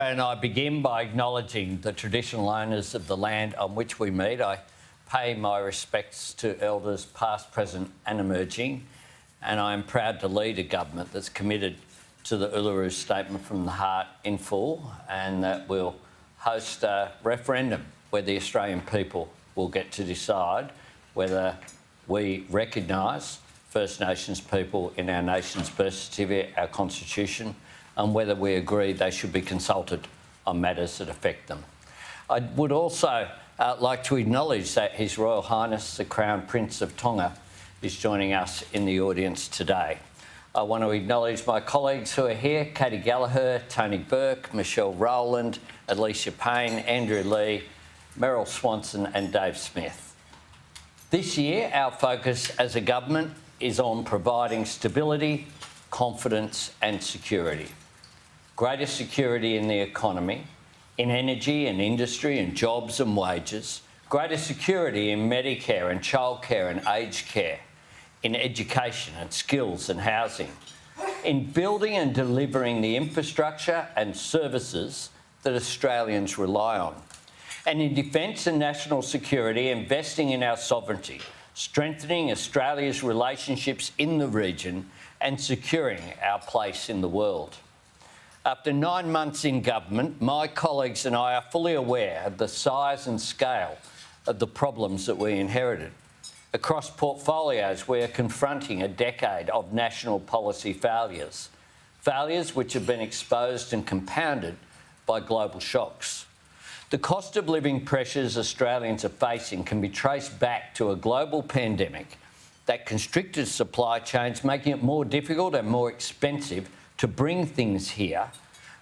And I begin by acknowledging the traditional owners of the land on which we meet. I pay my respects to elders past, present and emerging, and I am proud to lead a government that's committed to the Uluru Statement from the Heart in full, and that will host a referendum where the Australian people will get to decide whether we recognise First Nations people in our nation's birth certificate, our constitution, and whether we agree they should be consulted on matters that affect them. I would also like to acknowledge that His Royal Highness the Crown Prince of Tonga is joining us in the audience today. I want to acknowledge my colleagues who are here: Katie Gallagher, Tony Burke, Michelle Rowland, Alicia Payne, Andrew Lee, Meryl Swanson and Dave Smith. This year, our focus as a government is on providing stability, confidence and security. Greater security in the economy, in energy and industry and jobs and wages, greater security in Medicare and childcare and aged care, in education and skills and housing, in building and delivering the infrastructure and services that Australians rely on, and in defence and national security, investing in our sovereignty, strengthening Australia's relationships in the region and securing our place in the world. After 9 months in government, my colleagues and I are fully aware of the size and scale of the problems that we inherited. Across portfolios, we are confronting a decade of national policy failures, failures which have been exposed and compounded by global shocks. The cost of living pressures Australians are facing can be traced back to a global pandemic that constricted supply chains, making it more difficult and more expensive to bring things here,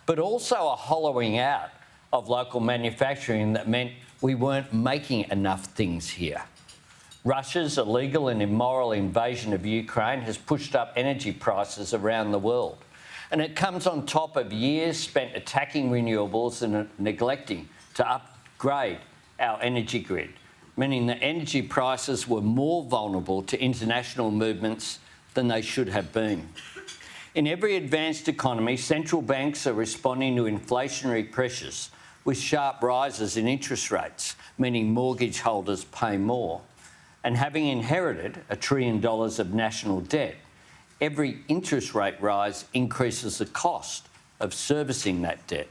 but also a hollowing out of local manufacturing that meant we weren't making enough things here. Russia's illegal and immoral invasion of Ukraine has pushed up energy prices around the world, and it comes on top of years spent attacking renewables and neglecting to upgrade our energy grid, meaning that energy prices were more vulnerable to international movements than they should have been. In every advanced economy, central banks are responding to inflationary pressures with sharp rises in interest rates, meaning mortgage holders pay more. And having inherited $1 trillion of national debt, every interest rate rise increases the cost of servicing that debt.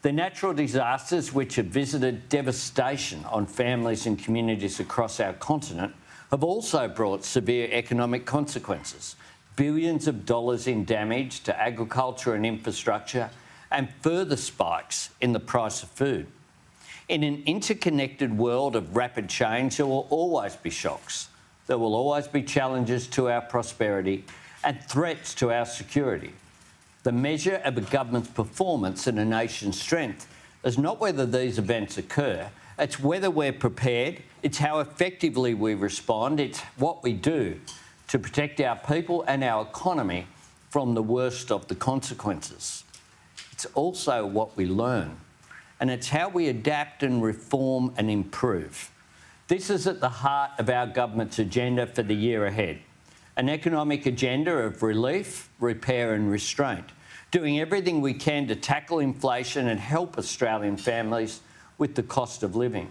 The natural disasters which have visited devastation on families and communities across our continent have also brought severe economic consequences. Billions of dollars in damage to agriculture and infrastructure, and further spikes in the price of food. In an interconnected world of rapid change, there will always be shocks. There will always be challenges to our prosperity and threats to our security. The measure of a government's performance and a nation's strength is not whether these events occur, it's whether we're prepared, it's how effectively we respond, it's what we do to protect our people and our economy from the worst of the consequences. It's also what we learn, and it's how we adapt and reform and improve. This is at the heart of our government's agenda for the year ahead, an economic agenda of relief, repair and restraint, doing everything we can to tackle inflation and help Australian families with the cost of living,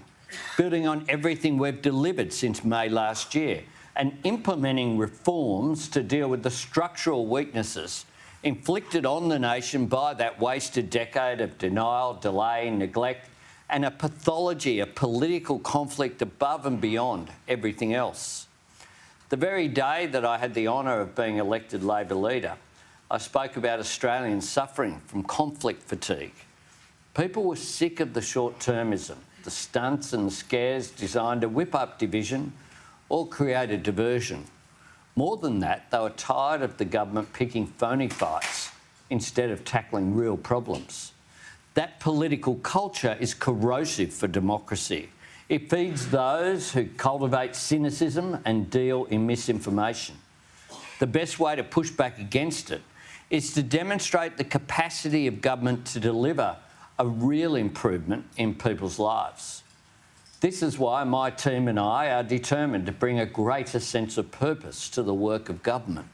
building on everything we've delivered since May last year, and implementing reforms to deal with the structural weaknesses inflicted on the nation by that wasted decade of denial, delay, neglect, and a pathology of political conflict above and beyond everything else. The very day that I had the honour of being elected Labor leader, I spoke about Australians suffering from conflict fatigue. People were sick of the short-termism, the stunts and the scares designed to whip up division or create a diversion. More than that, they were tired of the government picking phony fights instead of tackling real problems. That political culture is corrosive for democracy. It feeds those who cultivate cynicism and deal in misinformation. The best way to push back against it is to demonstrate the capacity of government to deliver a real improvement in people's lives. This is why my team and I are determined to bring a greater sense of purpose to the work of government,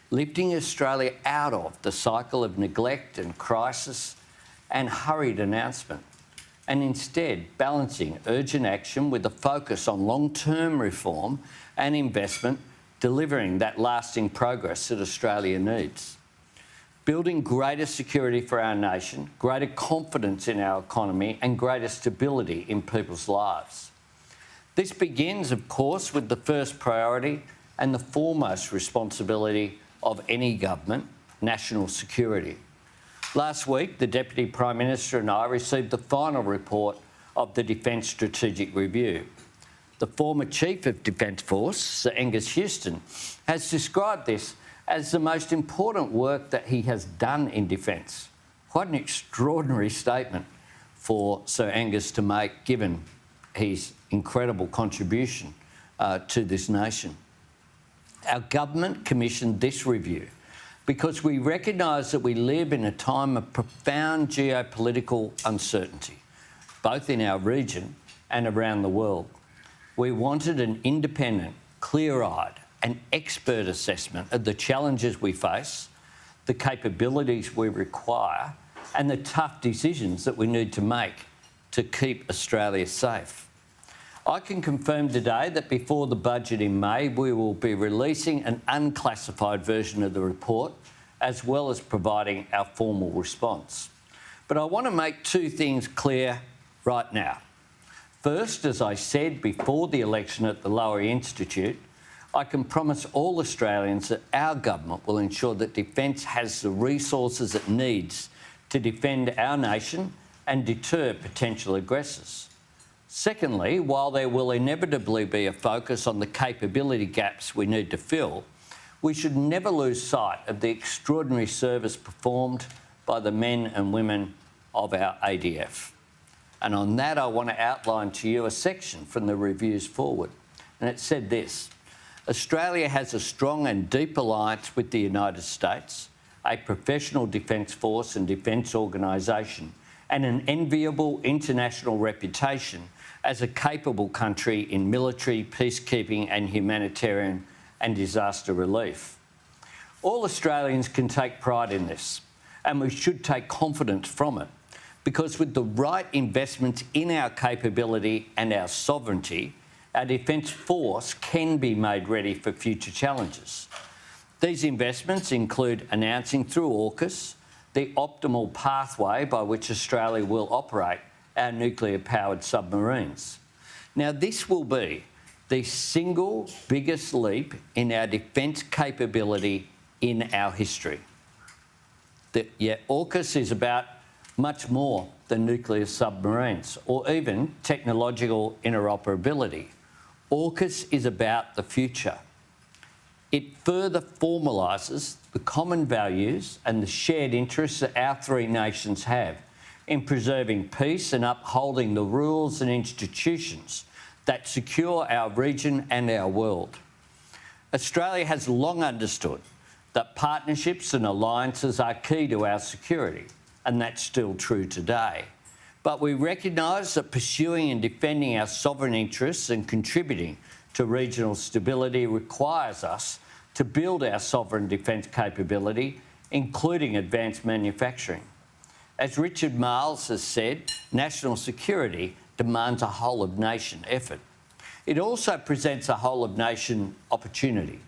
lifting Australia out of the cycle of neglect and crisis and hurried announcement, and instead balancing urgent action with a focus on long-term reform and investment, delivering that lasting progress that Australia needs. Building greater security for our nation, greater confidence in our economy and greater stability in people's lives. This begins, of course, with the first priority and the foremost responsibility of any government, national security. Last week, the Deputy Prime Minister and I received the final report of the Defence Strategic Review. The former Chief of Defence Force, Sir Angus Houston, has described this as the most important work that he has done in defence. Quite an extraordinary statement for Sir Angus to make, given his incredible contribution to this nation. Our government commissioned this review because we recognise that we live in a time of profound geopolitical uncertainty, both in our region and around the world. We wanted an independent, clear-eyed and expert assessment of the challenges we face, the capabilities we require and the tough decisions that we need to make to keep Australia safe. I can confirm today that before the budget in May, we will be releasing an unclassified version of the report, as well as providing our formal response. But I want to make two things clear right now. First, as I said before the election at the Lowy Institute, I can promise all Australians that our government will ensure that Defence has the resources it needs to defend our nation and deter potential aggressors. Secondly, while there will inevitably be a focus on the capability gaps we need to fill, we should never lose sight of the extraordinary service performed by the men and women of our ADF. And on that, I want to outline to you a section from the review's forward. And it said this: Australia has a strong and deep alliance with the United States, a professional defence force and defence organisation, and an enviable international reputation as a capable country in military, peacekeeping and humanitarian and disaster relief. All Australians can take pride in this, and we should take confidence from it, because with the right investment in our capability and our sovereignty, our Defence Force can be made ready for future challenges. These investments include announcing through AUKUS the optimal pathway by which Australia will operate our nuclear-powered submarines. Now, this will be the single biggest leap in our defence capability in our history. AUKUS is about much more than nuclear submarines or even technological interoperability. AUKUS is about the future. It further formalises the common values and the shared interests that our three nations have in preserving peace and upholding the rules and institutions that secure our region and our world. Australia has long understood that partnerships and alliances are key to our security, and that's still true today. But we recognise that pursuing and defending our sovereign interests and contributing to regional stability requires us to build our sovereign defence capability, including advanced manufacturing. As Richard Marles has said, national security demands a whole-of-nation effort. It also presents a whole-of-nation opportunity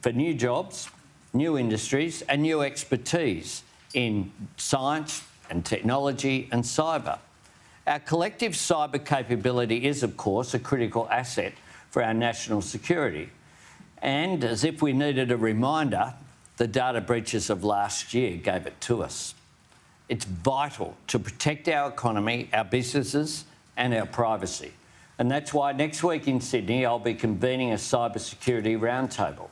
for new jobs, new industries and new expertise in science and technology and cyber. Our collective cyber capability is, of course, a critical asset for our national security. And as if we needed a reminder, the data breaches of last year gave it to us. It's vital to protect our economy, our businesses and our privacy. And that's why next week in Sydney, I'll be convening a cybersecurity roundtable.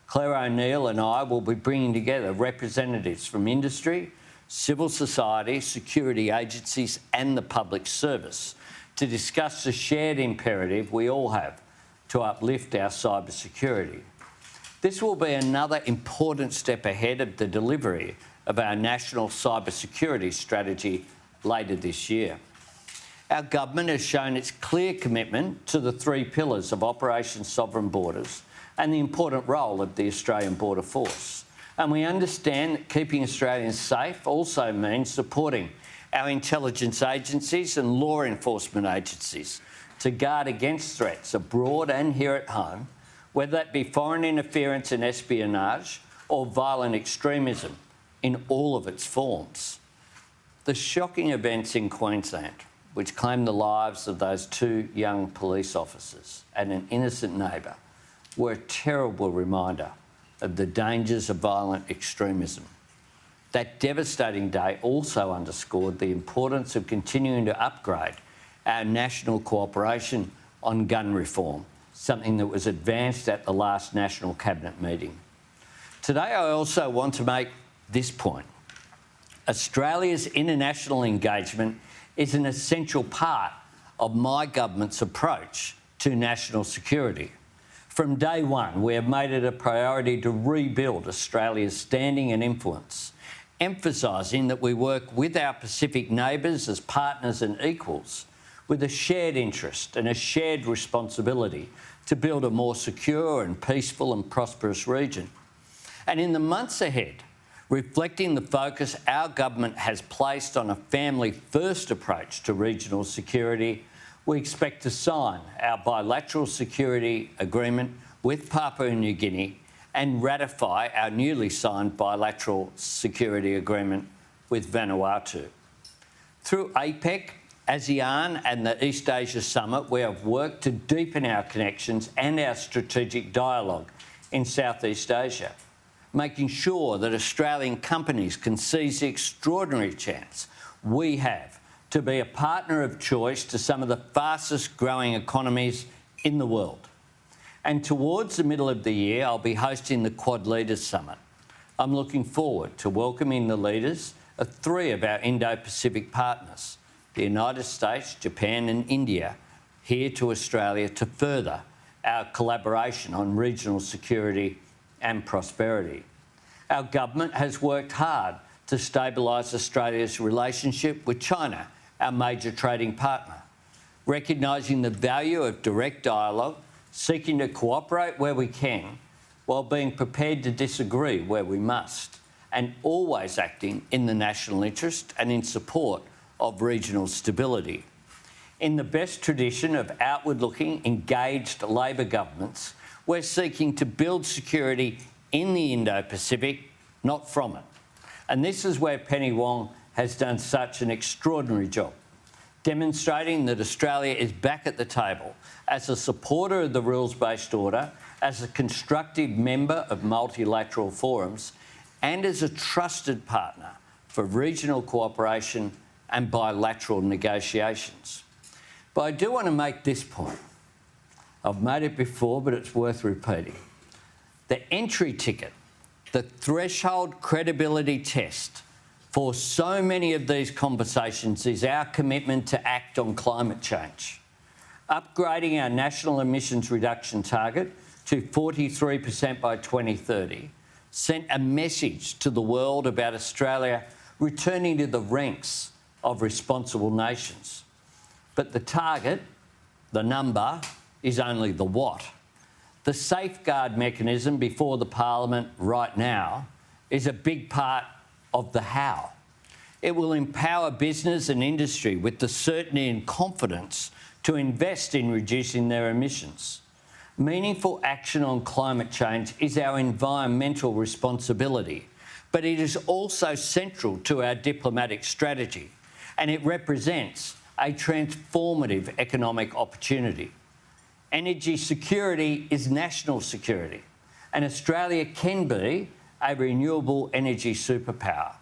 Claire O'Neill and I will be bringing together representatives from industry, civil society, security agencies and the public service to discuss the shared imperative we all have to uplift our cybersecurity. This will be another important step ahead of the delivery of our national cybersecurity strategy later this year. Our government has shown its clear commitment to the three pillars of Operation Sovereign Borders and the important role of the Australian Border Force. And we understand that keeping Australians safe also means supporting our intelligence agencies and law enforcement agencies to guard against threats abroad and here at home, whether that be foreign interference and espionage or violent extremism in all of its forms. The shocking events in Queensland, which claimed the lives of those 2 young police officers and an innocent neighbour, were a terrible reminder of the dangers of violent extremism. That devastating day also underscored the importance of continuing to upgrade our national cooperation on gun reform, something that was advanced at the last National Cabinet meeting. Today, I also want to make this point. Australia's international engagement is an essential part of my government's approach to national security. From day one, we have made it a priority to rebuild Australia's standing and influence, emphasising that we work with our Pacific neighbours as partners and equals, with a shared interest and a shared responsibility to build a more secure and peaceful and prosperous region. And in the months ahead, reflecting the focus our government has placed on a family-first approach to regional security, we expect to sign our bilateral security agreement with Papua New Guinea and ratify our newly signed bilateral security agreement with Vanuatu. Through APEC, ASEAN and the East Asia Summit, we have worked to deepen our connections and our strategic dialogue in Southeast Asia, making sure that Australian companies can seize the extraordinary chance we have to be a partner of choice to some of the fastest growing economies in the world. And towards the middle of the year, I'll be hosting the Quad Leaders Summit. I'm looking forward to welcoming the leaders of 3 of our Indo-Pacific partners, the United States, Japan and India, here to Australia to further our collaboration on regional security and prosperity. Our government has worked hard to stabilise Australia's relationship with China, our major trading partner, recognising the value of direct dialogue, seeking to cooperate where we can, while being prepared to disagree where we must, and always acting in the national interest and in support of regional stability. In the best tradition of outward-looking, engaged Labor governments, we're seeking to build security in the Indo-Pacific, not from it. And this is where Penny Wong has done such an extraordinary job, demonstrating that Australia is back at the table as a supporter of the rules-based order, as a constructive member of multilateral forums, and as a trusted partner for regional cooperation and bilateral negotiations. But I do want to make this point. I've made it before, but it's worth repeating. The entry ticket, the threshold credibility test for so many of these conversations is our commitment to act on climate change. Upgrading our national emissions reduction target to 43% by 2030 sent a message to the world about Australia returning to the ranks of responsible nations. But the target, the number, is only the what. The safeguard mechanism before the Parliament right now is a big part of the how. It will empower business and industry with the certainty and confidence to invest in reducing their emissions. Meaningful action on climate change is our environmental responsibility, but it is also central to our diplomatic strategy, and it represents a transformative economic opportunity. Energy security is national security, and Australia can be a renewable energy superpower,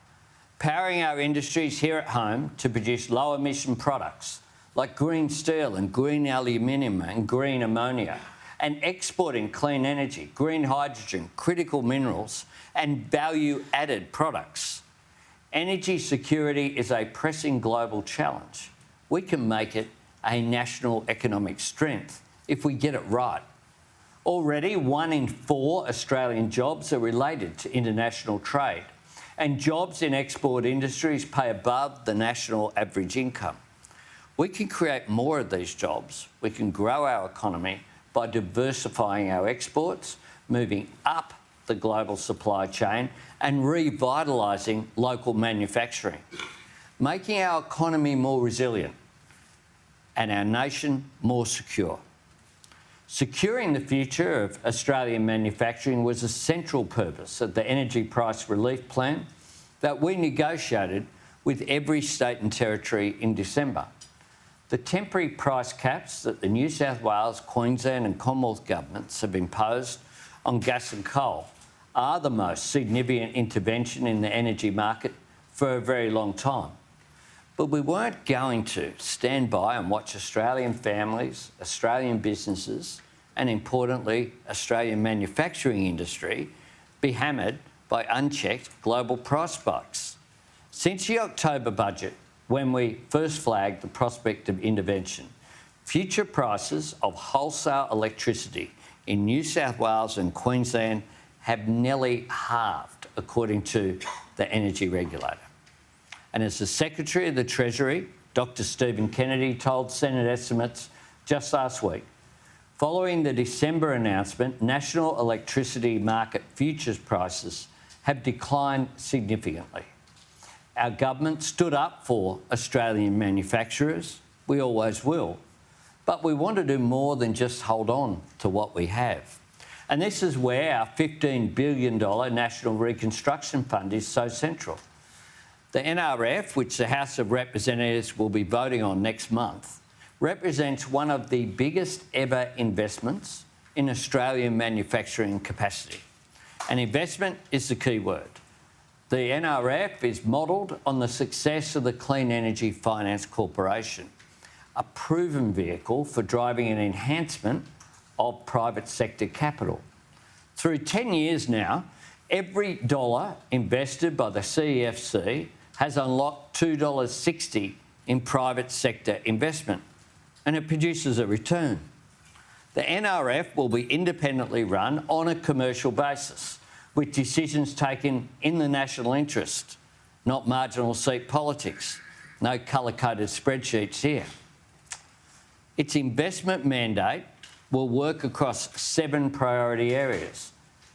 powering our industries here at home to produce low-emission products like green steel and green aluminium and green ammonia, and exporting clean energy, green hydrogen, critical minerals and value-added products. Energy security is a pressing global challenge. We can make it a national economic strength if we get it right. Already, 1 in 4 Australian jobs are related to international trade, and jobs in export industries pay above the national average income. We can create more of these jobs. We can grow our economy by diversifying our exports, moving up the global supply chain and revitalising local manufacturing, making our economy more resilient and our nation more secure. Securing the future of Australian manufacturing was a central purpose of the Energy Price Relief Plan that we negotiated with every state and territory in December. The temporary price caps that the New South Wales, Queensland and Commonwealth governments have imposed on gas and coal are the most significant intervention in the energy market for a very long time. But we weren't going to stand by and watch Australian families, Australian businesses and, importantly, Australian manufacturing industry be hammered by unchecked global price spikes. Since the October budget, when we first flagged the prospect of intervention, future prices of wholesale electricity in New South Wales and Queensland have nearly halved, according to the energy regulator. And as the Secretary of the Treasury, Dr Stephen Kennedy, told Senate estimates just last week, following the December announcement, national electricity market futures prices have declined significantly. Our government stood up for Australian manufacturers. We always will. But we want to do more than just hold on to what we have. And this is where our $15 billion National Reconstruction Fund is so central. The NRF, which the House of Representatives will be voting on next month, represents one of the biggest ever investments in Australian manufacturing capacity. And investment is the key word. The NRF is modelled on the success of the Clean Energy Finance Corporation, a proven vehicle for driving an enhancement of private sector capital. Through 10 years now, every dollar invested by the CEFC has unlocked $2.60 in private sector investment, and it produces a return. The NRF will be independently run on a commercial basis, with decisions taken in the national interest, not marginal seat politics. No colour-coded spreadsheets here. Its investment mandate will work across 7 priority areas: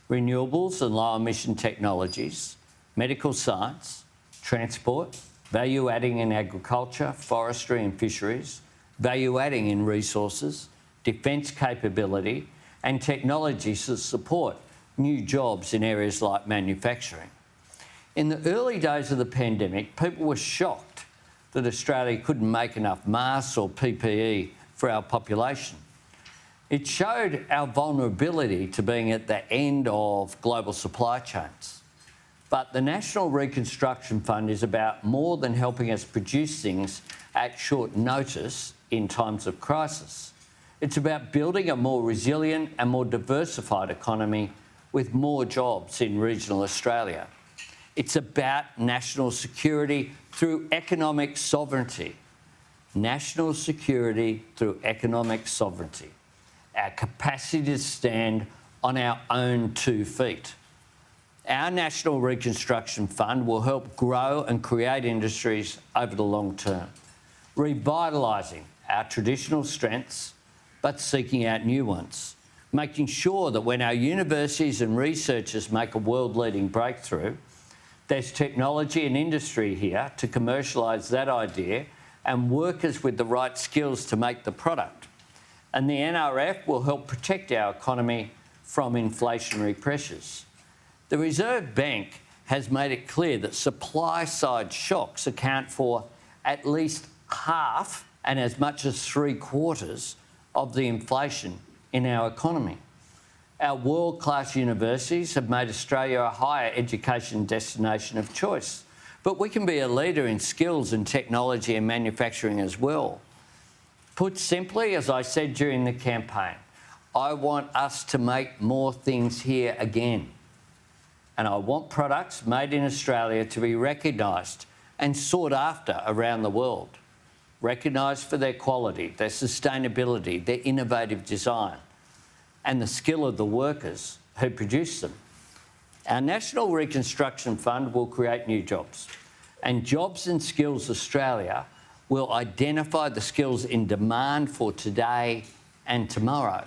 renewables and low-emission technologies, medical science, transport, value-adding in agriculture, forestry and fisheries, value-adding in resources, defence capability and technologies to support new jobs in areas like manufacturing. In the early days of the pandemic, people were shocked that Australia couldn't make enough masks or PPE for our population. It showed our vulnerability to being at the end of global supply chains. But the National Reconstruction Fund is about more than helping us produce things at short notice in times of crisis. It's about building a more resilient and more diversified economy with more jobs in regional Australia. It's about national security through economic sovereignty. National security through economic sovereignty. Our capacity to stand on our own 2 feet. Our National Reconstruction Fund will help grow and create industries over the long term, revitalising our traditional strengths but seeking out new ones, making sure that when our universities and researchers make a world-leading breakthrough, there's technology and industry here to commercialise that idea and workers with the right skills to make the product. And the NRF will help protect our economy from inflationary pressures. The Reserve Bank has made it clear that supply-side shocks account for at least half and as much as 3/4 of the inflation in our economy. Our world-class universities have made Australia a higher education destination of choice, but we can be a leader in skills and technology and manufacturing as well. Put simply, as I said during the campaign, I want us to make more things here again. And I want products made in Australia to be recognised and sought after around the world. Recognised for their quality, their sustainability, their innovative design, and the skill of the workers who produce them. Our National Reconstruction Fund will create new jobs, and Jobs and Skills Australia will identify the skills in demand for today and tomorrow.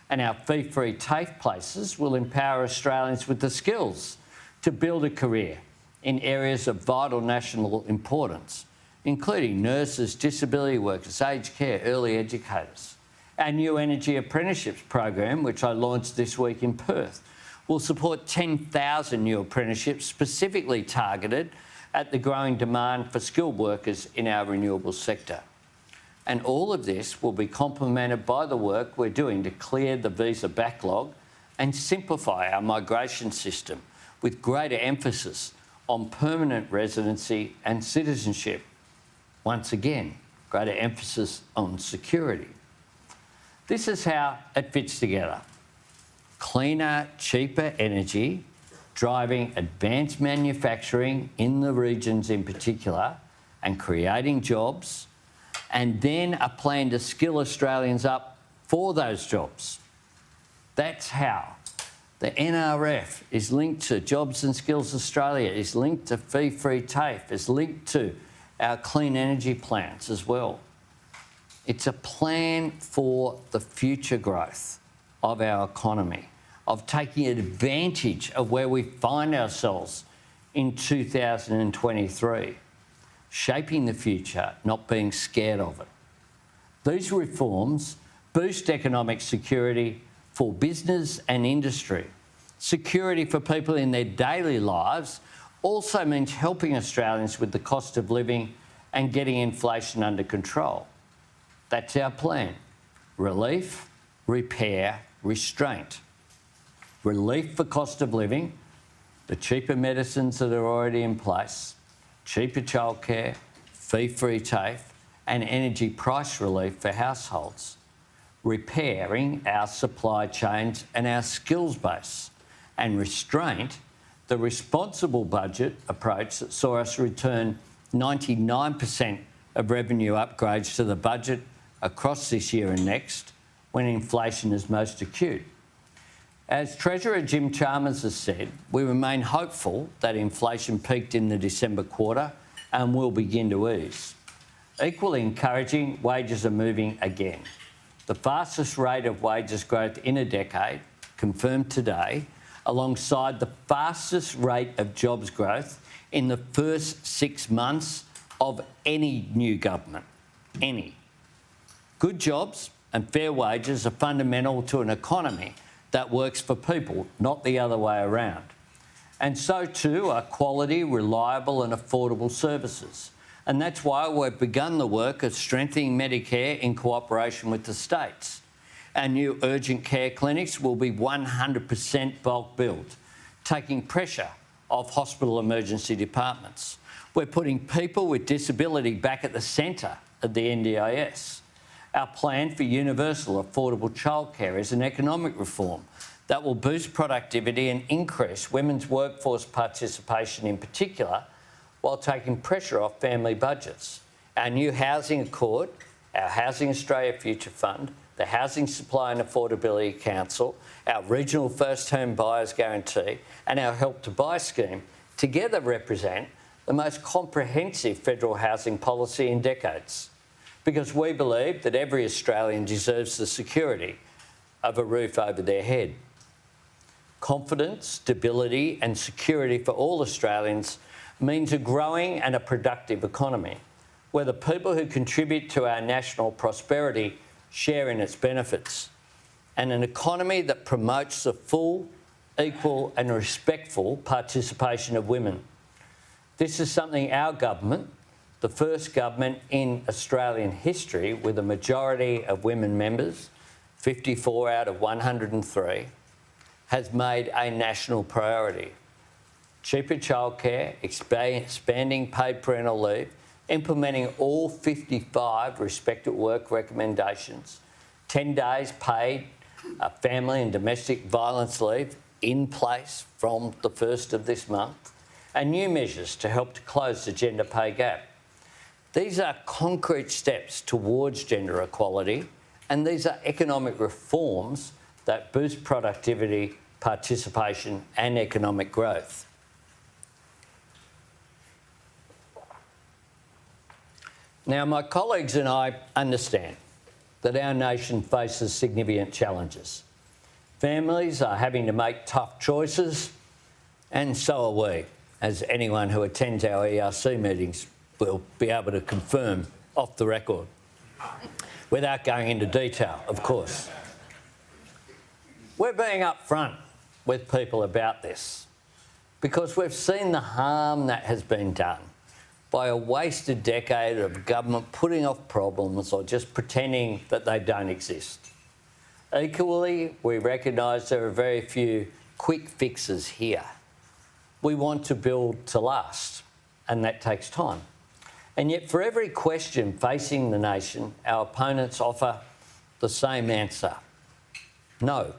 And our fee-free TAFE places will empower Australians with the skills to build a career in areas of vital national importance, including nurses, disability workers, aged care, early educators. Our new Energy Apprenticeships program, which I launched this week in Perth, will support 10,000 new apprenticeships specifically targeted at the growing demand for skilled workers in our renewables sector. And all of this will be complemented by the work we're doing to clear the visa backlog and simplify our migration system with greater emphasis on permanent residency and citizenship. Once again, greater emphasis on security. This is how it fits together. Cleaner, cheaper energy, driving advanced manufacturing in the regions in particular and creating jobs, and then a plan to skill Australians up for those jobs. That's how. The NRF is linked to Jobs and Skills Australia, is linked to fee-free TAFE, is linked to our clean energy plans as well. It's a plan for the future growth of our economy, of taking advantage of where we find ourselves in 2023, shaping the future, not being scared of it. These reforms boost economic security for business and industry. Security for people in their daily lives also means helping Australians with the cost of living and getting inflation under control. That's our plan. Relief, repair, restraint. Relief for cost of living, the cheaper medicines that are already in place, cheaper childcare, fee-free TAFE, and energy price relief for households. Repairing our supply chains and our skills base. And restraint, the responsible budget approach that saw us return 99% of revenue upgrades to the budget across this year and next, when inflation is most acute. As Treasurer Jim Chalmers has said, we remain hopeful that inflation peaked in the December quarter and will begin to ease. Equally encouraging, wages are moving again. The fastest rate of wages growth in a decade, confirmed today, alongside the fastest rate of jobs growth in the first 6 months of any new government. Any. Good jobs and fair wages are fundamental to an economy that works for people, not the other way around. And so too are quality, reliable and affordable services. And that's why we've begun the work of strengthening Medicare in cooperation with the states. Our new urgent care clinics will be 100% bulk billed, taking pressure off hospital emergency departments. We're putting people with disability back at the centre of the NDIS. Our plan for universal affordable childcare is an economic reform that will boost productivity and increase women's workforce participation in particular, while taking pressure off family budgets. Our new Housing Accord, our Housing Australia Future Fund, the Housing Supply and Affordability Council, our Regional First Home Buyers Guarantee and our Help to Buy scheme together represent the most comprehensive federal housing policy in decades, because we believe that every Australian deserves the security of a roof over their head. Confidence, stability and security for all Australians means a growing and a productive economy, where the people who contribute to our national prosperity share in its benefits, and an economy that promotes the full, equal and respectful participation of women. This is something our government, the first government in Australian history with a majority of women members, 54 out of 103, has made a national priority. Cheaper childcare, expanding paid parental leave, implementing all 55 Respect at Work recommendations, 10 days paid family and domestic violence leave in place from the 1st of this month, and new measures to help to close the gender pay gap. These are concrete steps towards gender equality, and these are economic reforms that boost productivity, participation and economic growth. Now, my colleagues and I understand that our nation faces significant challenges Families are having to make tough choices, and so are we, as anyone who attends our ERC meetings will be able to confirm off the record, without going into detail, of course. We're being upfront with people about this because we've seen the harm that has been done by a wasted decade of government putting off problems or just pretending that they don't exist. Equally, we recognise there are very few quick fixes here. We want to build to last, and that takes time. And yet for every question facing the nation, our opponents offer the same answer: no.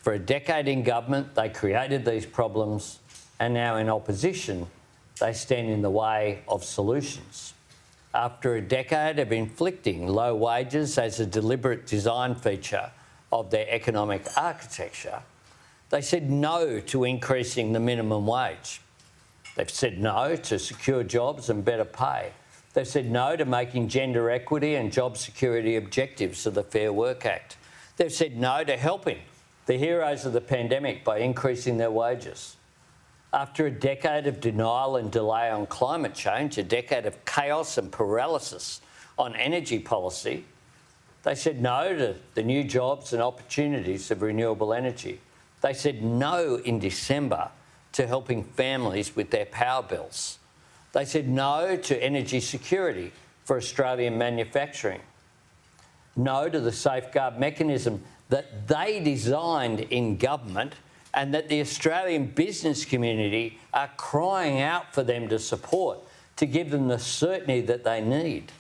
For a decade in government, they created these problems, and now in opposition, they stand in the way of solutions. After a decade of inflicting low wages as a deliberate design feature of their economic architecture, they said no to increasing the minimum wage. They've said no to secure jobs and better pay. They've said no to making gender equity and job security objectives of the Fair Work Act. They've said no to helping the heroes of the pandemic by increasing their wages. After a decade of denial and delay on climate change, a decade of chaos and paralysis on energy policy, they said no to the new jobs and opportunities of renewable energy. They said no in December to helping families with their power bills. They said no to energy security for Australian manufacturing. No to the safeguard mechanism that they designed in government and that the Australian business community are crying out for them to support, to give them the certainty that they need.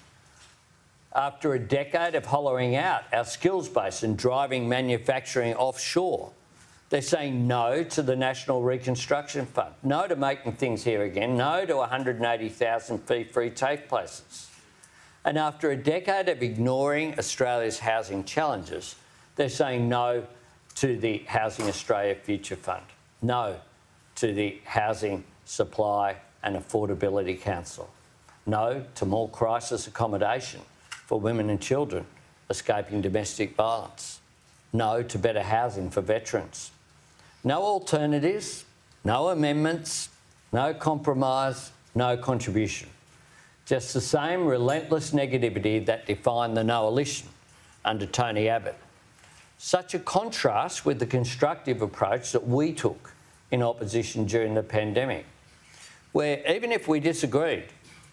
After a decade of hollowing out our skills base and driving manufacturing offshore, they're saying no to the National Reconstruction Fund, no to making things here again, no to 180,000 fee-free TAFE places. And after a decade of ignoring Australia's housing challenges, they're saying no to the Housing Australia Future Fund, no to the Housing Supply and Affordability Council, no to more crisis accommodation for women and children escaping domestic violence, no to better housing for veterans. No alternatives, no amendments, no compromise, no contribution. Just the same relentless negativity that defined the Coalition under Tony Abbott. Such a contrast with the constructive approach that we took in opposition during the pandemic, where even if we disagreed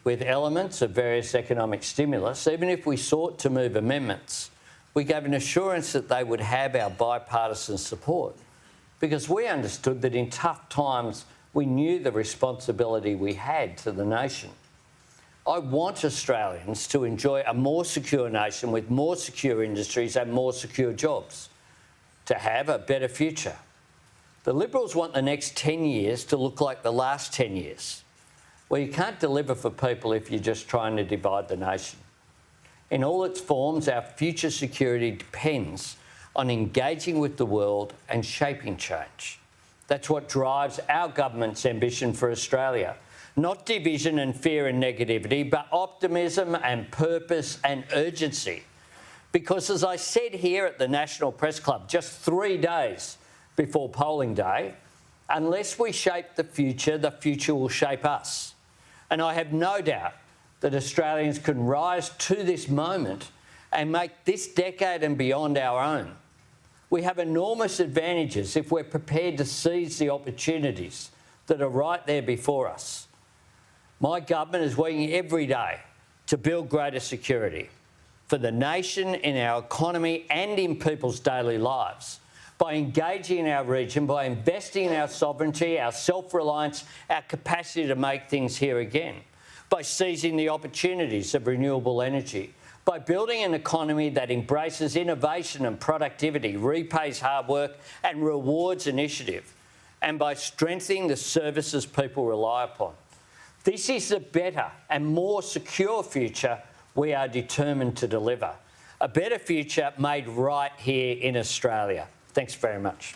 with elements of various economic stimulus, even if we sought to move amendments, we gave an assurance that they would have our bipartisan support, because we understood that in tough times we knew the responsibility we had to the nation. I want Australians to enjoy a more secure nation with more secure industries and more secure jobs, to have a better future. The Liberals want the next 10 years to look like the last 10 years. Well, you can't deliver for people if you're just trying to divide the nation. In all its forms, our future security depends on engaging with the world and shaping change. That's what drives our government's ambition for Australia. Not division and fear and negativity, but optimism and purpose and urgency. Because as I said here at the National Press Club just 3 days before polling day, unless we shape the future will shape us. And I have no doubt that Australians can rise to this moment and make this decade and beyond our own. We have enormous advantages if we're prepared to seize the opportunities that are right there before us. My government is working every day to build greater security for the nation, in our economy and in people's daily lives, by engaging in our region, by investing in our sovereignty, our self-reliance, our capacity to make things here again, by seizing the opportunities of renewable energy, by building an economy that embraces innovation and productivity, repays hard work and rewards initiative, and by strengthening the services people rely upon. This is a better and more secure future we are determined to deliver. A better future made right here in Australia. Thanks very much.